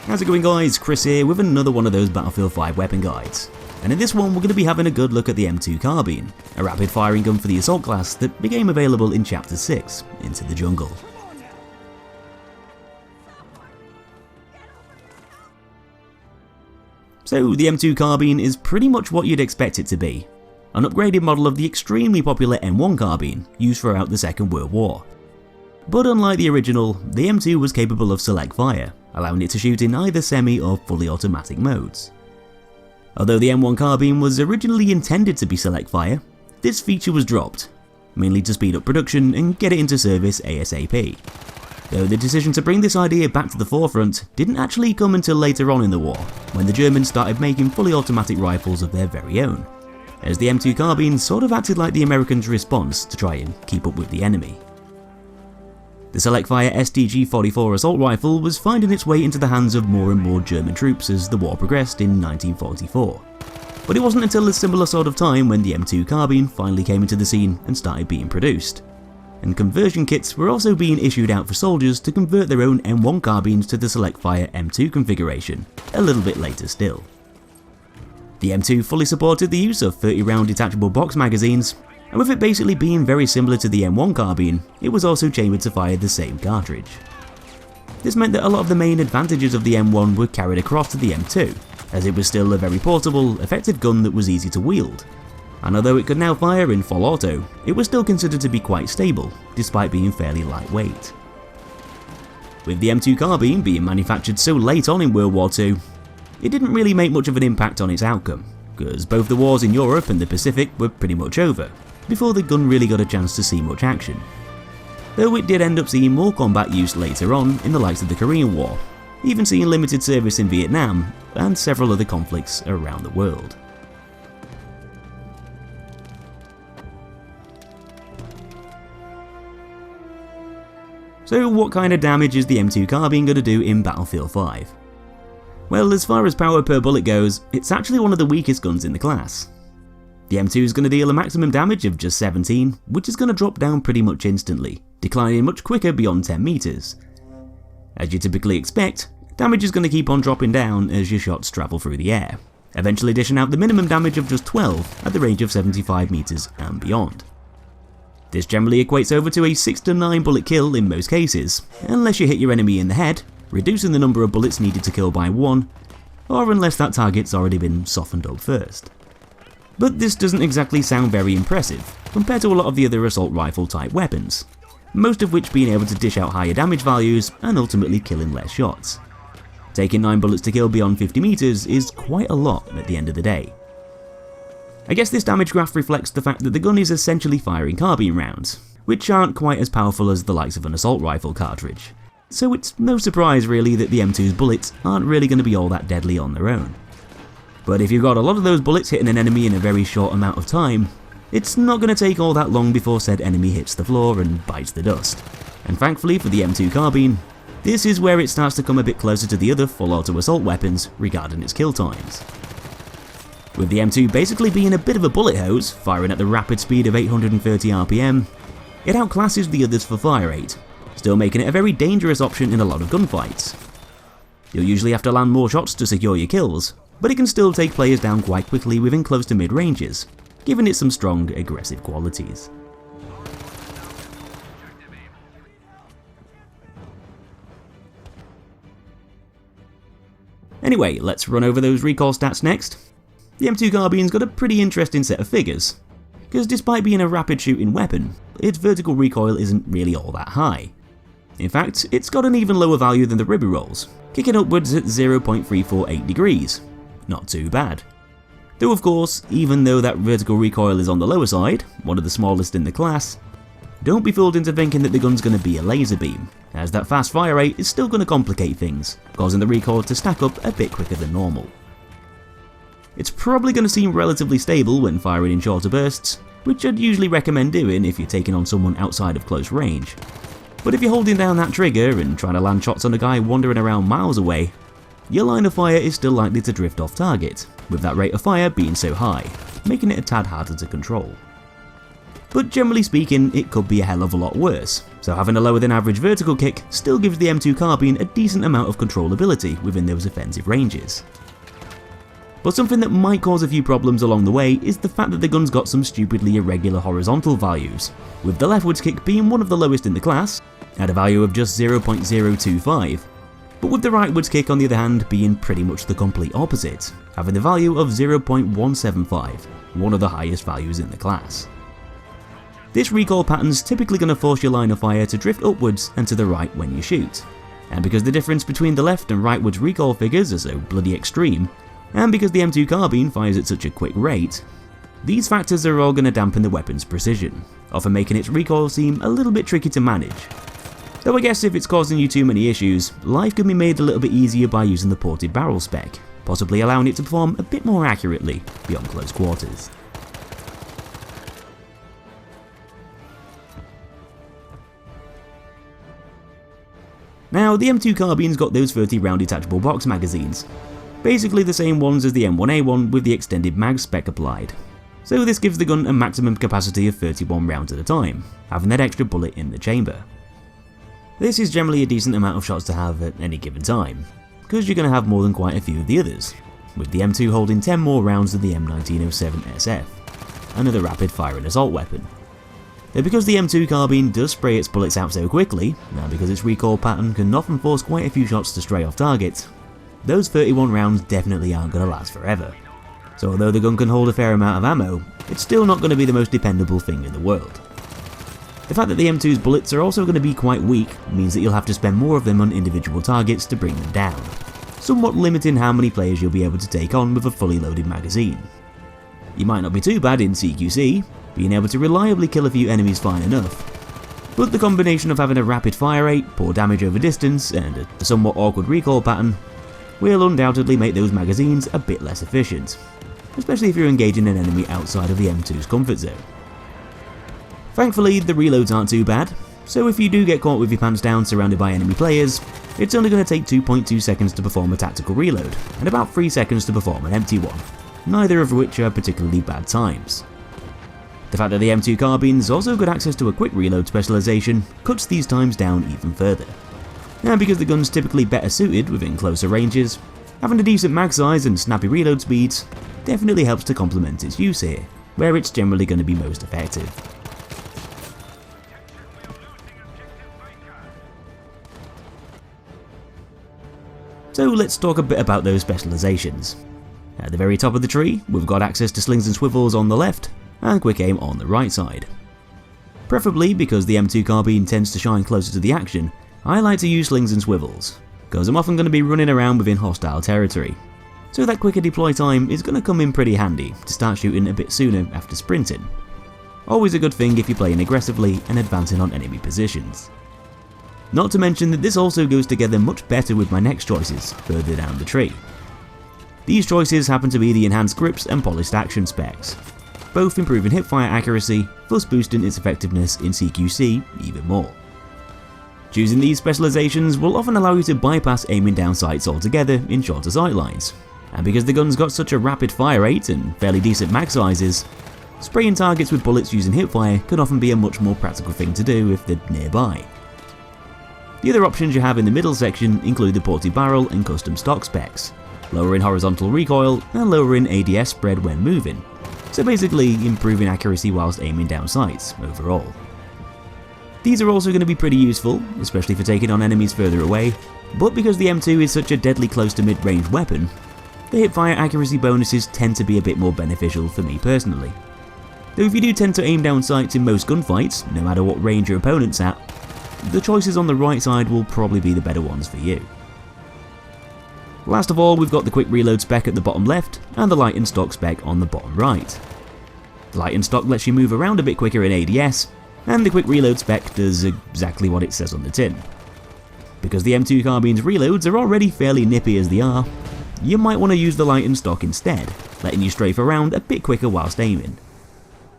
How's it going guys, Chris here with another one of those Battlefield 5 weapon guides. And in this one we're going to be having a good look at the M2 Carbine, a rapid firing gun for the assault class that became available in Chapter 6, Into the Jungle. So the M2 Carbine is pretty much what you'd expect it to be, an upgraded model of the extremely popular M1 Carbine used throughout the Second World War. But unlike the original, the M2 was capable of select fire, allowing it to shoot in either semi or fully automatic modes. Although the M1 Carbine was originally intended to be select fire, this feature was dropped, mainly to speed up production and get it into service ASAP. Though the decision to bring this idea back to the forefront didn't actually come until later on in the war, when the Germans started making fully automatic rifles of their very own, as the M2 Carbine sort of acted like the Americans' response to try and keep up with the enemy. The Select-Fire STG-44 assault rifle was finding its way into the hands of more and more German troops as the war progressed in 1944. But it wasn't until a similar sort of time when the M2 Carbine finally came into the scene and started being produced. And conversion kits were also being issued out for soldiers to convert their own M1 carbines to the Select-Fire M2 configuration, a little bit later still. The M2 fully supported the use of 30-round detachable box magazines, and with it basically being very similar to the M1 carbine, it was also chambered to fire the same cartridge. This meant that a lot of the main advantages of the M1 were carried across to the M2, as it was still a very portable, effective gun that was easy to wield. And although it could now fire in full auto, it was still considered to be quite stable, despite being fairly lightweight. With the M2 carbine being manufactured so late on in World War II, it didn't really make much of an impact on its outcome, because both the wars in Europe and the Pacific were pretty much over, before the gun really got a chance to see much action. Though it did end up seeing more combat use later on in the likes of the Korean War, even seeing limited service in Vietnam and several other conflicts around the world. So what kind of damage is the M2 Carbine going to do in Battlefield 5? Well, as far as power per bullet goes, it's actually one of the weakest guns in the class. The M2 is going to deal a maximum damage of just 17, which is going to drop down pretty much instantly, declining much quicker beyond 10 meters. As you typically expect, damage is going to keep on dropping down as your shots travel through the air, eventually dishing out the minimum damage of just 12 at the range of 75 meters and beyond. This generally equates over to a 6 to 9 bullet kill in most cases, unless you hit your enemy in the head, reducing the number of bullets needed to kill by 1, or unless that target's already been softened up first. But this doesn't exactly sound very impressive compared to a lot of the other assault rifle type weapons, most of which being able to dish out higher damage values and ultimately killing less shots. Taking 9 bullets to kill beyond 50 meters is quite a lot at the end of the day. I guess this damage graph reflects the fact that the gun is essentially firing carbine rounds, which aren't quite as powerful as the likes of an assault rifle cartridge. So it's no surprise really that the M2's bullets aren't really going to be all that deadly on their own. But if you've got a lot of those bullets hitting an enemy in a very short amount of time, it's not going to take all that long before said enemy hits the floor and bites the dust. And thankfully for the M2 Carbine, this is where it starts to come a bit closer to the other full auto assault weapons regarding its kill times. With the M2 basically being a bit of a bullet hose, firing at the rapid speed of 830 RPM, it outclasses the others for fire rate, still making it a very dangerous option in a lot of gunfights. You'll usually have to land more shots to secure your kills, but it can still take players down quite quickly within close to mid ranges, giving it some strong aggressive qualities. Anyway, let's run over those recoil stats next. The M2 Carbine's got a pretty interesting set of figures, because despite being a rapid shooting weapon, its vertical recoil isn't really all that high. In fact, it's got an even lower value than the ribby rolls, kicking upwards at 0.348 degrees. Not too bad. Though of course, even though that vertical recoil is on the lower side, one of the smallest in the class, don't be fooled into thinking that the gun's going to be a laser beam, as that fast fire rate is still going to complicate things, causing the recoil to stack up a bit quicker than normal. It's probably going to seem relatively stable when firing in shorter bursts, which I'd usually recommend doing if you're taking on someone outside of close range. But if you're holding down that trigger and trying to land shots on a guy wandering around miles away, your line of fire is still likely to drift off target, with that rate of fire being so high, making it a tad harder to control. But generally speaking, it could be a hell of a lot worse, so having a lower than average vertical kick still gives the M2 Carbine a decent amount of controllability within those offensive ranges. But something that might cause a few problems along the way is the fact that the gun's got some stupidly irregular horizontal values, with the leftwards kick being one of the lowest in the class, at a value of just 0.025, but with the rightwards kick on the other hand being pretty much the complete opposite, having the value of 0.175, one of the highest values in the class. This recoil pattern's typically going to force your line of fire to drift upwards and to the right when you shoot, and because the difference between the left and rightwards recoil figures are so bloody extreme, and because the M2 Carbine fires at such a quick rate, these factors are all going to dampen the weapon's precision, often making its recoil seem a little bit tricky to manage. Though I guess if it's causing you too many issues, life can be made a little bit easier by using the ported barrel spec, possibly allowing it to perform a bit more accurately beyond close quarters. Now, the M2 Carbine's got those 30 round detachable box magazines, basically the same ones as the M1A1 with the extended mag spec applied. So this gives the gun a maximum capacity of 31 rounds at a time, having that extra bullet in the chamber. This is generally a decent amount of shots to have at any given time, because you're going to have more than quite a few of the others, with the M2 holding 10 more rounds than the M1907 SF, another rapid firing assault weapon. Though because the M2 Carbine does spray its bullets out so quickly, and because its recoil pattern can often force quite a few shots to stray off target, those 31 rounds definitely aren't going to last forever. So although the gun can hold a fair amount of ammo, it's still not going to be the most dependable thing in the world. The fact that the M2's bullets are also going to be quite weak means that you'll have to spend more of them on individual targets to bring them down, somewhat limiting how many players you'll be able to take on with a fully loaded magazine. You might not be too bad in CQC, being able to reliably kill a few enemies fine enough, but the combination of having a rapid fire rate, poor damage over distance, and a somewhat awkward recoil pattern will undoubtedly make those magazines a bit less efficient, especially if you're engaging an enemy outside of the M2's comfort zone. Thankfully, the reloads aren't too bad, so if you do get caught with your pants down surrounded by enemy players, it's only going to take 2.2 seconds to perform a tactical reload, and about 3 seconds to perform an empty one, neither of which are particularly bad times. The fact that the M2 Carbine's also got access to a quick reload specialization cuts these times down even further. And because the gun's typically better suited within closer ranges, having a decent mag size and snappy reload speeds definitely helps to complement its use here, where it's generally going to be most effective. So let's talk a bit about those specializations. At the very top of the tree, we've got access to slings and swivels on the left, and quick aim on the right side. Preferably because the M2 Carbine tends to shine closer to the action, I like to use slings and swivels, because I'm often going to be running around within hostile territory. So that quicker deploy time is going to come in pretty handy to start shooting a bit sooner after sprinting. Always a good thing if you're playing aggressively and advancing on enemy positions. Not to mention that this also goes together much better with my next choices further down the tree. These choices happen to be the enhanced grips and polished action specs, both improving hipfire accuracy, thus boosting its effectiveness in CQC even more. Choosing these specializations will often allow you to bypass aiming down sights altogether in shorter sight lines, and because the gun's got such a rapid fire rate and fairly decent mag sizes, spraying targets with bullets using hipfire can often be a much more practical thing to do if they're nearby. The other options you have in the middle section include the ported barrel and custom stock specs, lowering horizontal recoil and lowering ADS spread when moving, so basically improving accuracy whilst aiming down sights overall. These are also going to be pretty useful, especially for taking on enemies further away, but because the M2 is such a deadly close to mid-range weapon, the hipfire accuracy bonuses tend to be a bit more beneficial for me personally. Though if you do tend to aim down sights in most gunfights, no matter what range your opponent's at, the choices on the right side will probably be the better ones for you. Last of all, we've got the quick reload spec at the bottom left and the light and stock spec on the bottom right. The light and stock lets you move around a bit quicker in ADS, and the quick reload spec does exactly what it says on the tin. Because the M2 Carbine's reloads are already fairly nippy as they are, you might want to use the light and stock instead, letting you strafe around a bit quicker whilst aiming.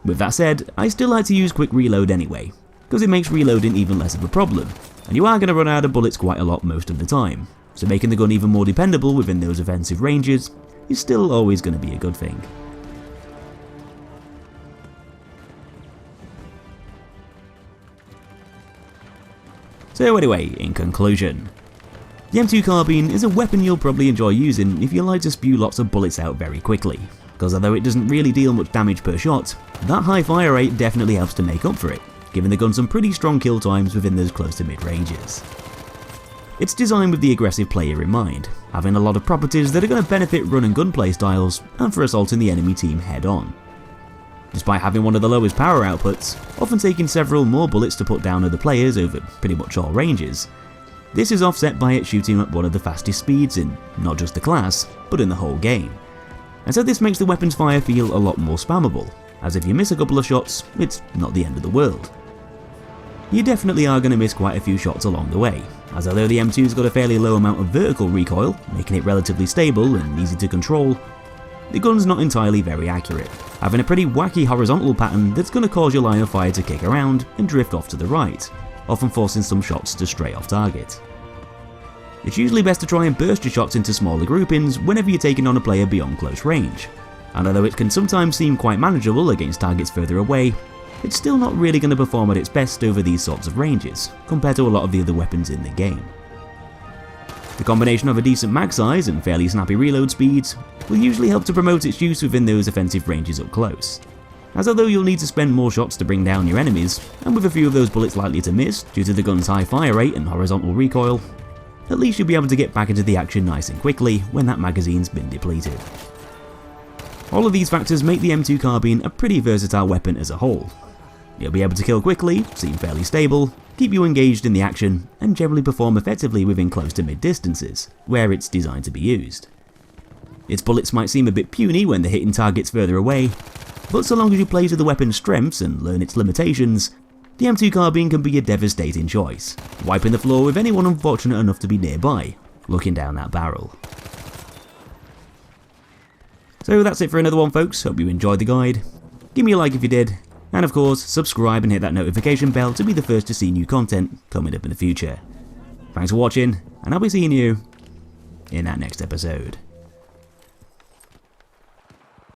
With that said, I still like to use quick reload anyway, because it makes reloading even less of a problem, and you are going to run out of bullets quite a lot most of the time, so making the gun even more dependable within those offensive ranges is still always going to be a good thing. So anyway, in conclusion, the M2 Carbine is a weapon you'll probably enjoy using if you like to spew lots of bullets out very quickly, because although it doesn't really deal much damage per shot, that high fire rate definitely helps to make up for it, giving the gun some pretty strong kill times within those close to mid ranges. It's designed with the aggressive player in mind, having a lot of properties that are going to benefit run and gun play styles and for assaulting the enemy team head on. Despite having one of the lowest power outputs, often taking several more bullets to put down other players over pretty much all ranges, this is offset by it shooting at one of the fastest speeds in not just the class, but in the whole game. And so this makes the weapon's fire feel a lot more spammable, as if you miss a couple of shots, it's not the end of the world. You definitely are going to miss quite a few shots along the way, as although the M2's got a fairly low amount of vertical recoil, making it relatively stable and easy to control, the gun's not entirely very accurate, having a pretty wacky horizontal pattern that's going to cause your line of fire to kick around and drift off to the right, often forcing some shots to stray off target. It's usually best to try and burst your shots into smaller groupings whenever you're taking on a player beyond close range, and although it can sometimes seem quite manageable against targets further away, it's still not really going to perform at its best over these sorts of ranges, compared to a lot of the other weapons in the game. The combination of a decent mag size and fairly snappy reload speeds will usually help to promote its use within those offensive ranges up close, as although you'll need to spend more shots to bring down your enemies, and with a few of those bullets likely to miss due to the gun's high fire rate and horizontal recoil, at least you'll be able to get back into the action nice and quickly when that magazine's been depleted. All of these factors make the M2 Carbine a pretty versatile weapon as a whole. You'll be able to kill quickly, seem fairly stable, keep you engaged in the action, and generally perform effectively within close to mid distances, where it's designed to be used. Its bullets might seem a bit puny when they're hitting targets further away, but so long as you play to the weapon's strengths and learn its limitations, the M2 Carbine can be a devastating choice, wiping the floor with anyone unfortunate enough to be nearby, looking down that barrel. So that's it for another one, folks. Hope you enjoyed the guide. Give me a like if you did, and of course subscribe and hit that notification bell to be the first to see new content coming up in the future. Thanks for watching, and I'll be seeing you in that next episode.